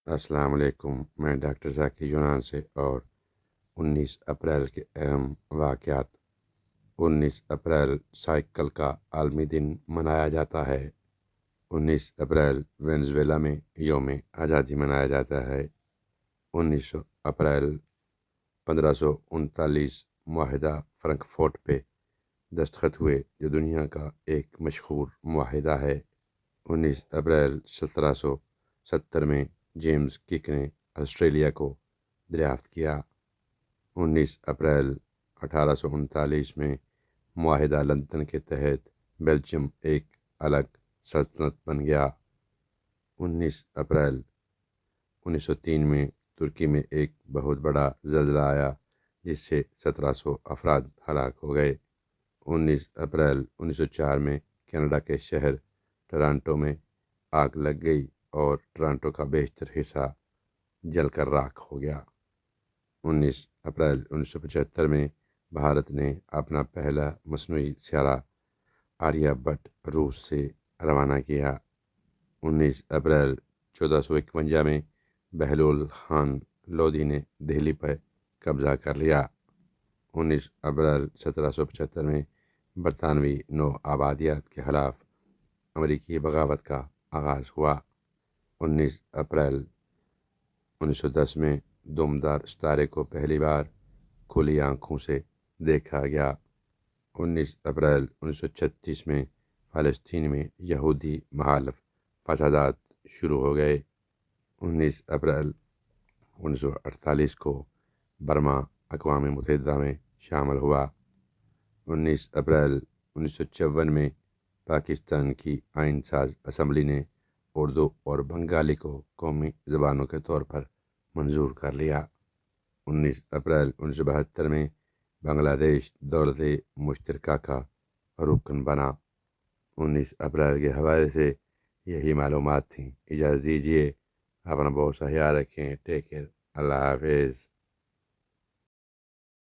السلام علیکم، میں ڈاکٹر ذاکر یونان سے، اور 19 اپریل کے اہم واقعات۔ 19 اپریل سائیکل کا عالمی دن منایا جاتا ہے۔ 19 اپریل وینزویلا میں یوم آزادی منایا جاتا ہے۔ 19 اپریل 1539 معاہدہ فرنکفورٹ پہ دستخط ہوئے، جو دنیا کا ایک مشہور معاہدہ ہے۔ 19 اپریل 1770 میں جیمز کک نے آسٹریلیا کو دریافت کیا۔ 19 اپریل 1839 میں معاہدہ لندن کے تحت بیلجیم ایک الگ سلطنت بن گیا۔ 19 اپریل 1903 میں ترکی میں ایک بہت بڑا زلزلہ آیا، جس سے 1700 افراد ہلاک ہو گئے۔ 19 اپریل 1904 میں کینیڈا کے شہر ٹورانٹو میں آگ لگ گئی اور ٹورانٹو کا بیشتر حصہ جل کر راکھ ہو گیا۔ 19 اپریل 1975 میں بھارت نے اپنا پہلا مصنوعی سیارہ آریہ بھٹ روس سے روانہ کیا۔ 19 اپریل 1451 میں بہلول خان لودھی نے دہلی پر قبضہ کر لیا۔ 19 اپریل 1775 میں برطانوی نو آبادیات کے خلاف امریکی بغاوت کا آغاز ہوا۔ 19 اپریل 1910 میں دمدار ستارے کو پہلی بار کھلی آنکھوں سے دیکھا گیا۔ 19 اپریل 1936 میں فلسطین میں یہودی مخالف فسادات شروع ہو گئے۔ 19 اپریل 1948 کو برما اقوام متحدہ میں شامل ہوا۔ 19 اپریل 1954 میں پاکستان کی آئین ساز اسمبلی نے اردو اور بنگالی کو قومی زبانوں کے طور پر منظور کر لیا۔ 19 اپریل 1972 میں بنگلہ دیش دولت مشترکہ کا رکن بنا۔ 19 اپریل کے حوالے سے یہی معلومات تھیں۔ اجازت دیجیے، اپنا بہت سا خیال رکھیں۔ ٹیک کیئر، اللہ حافظ۔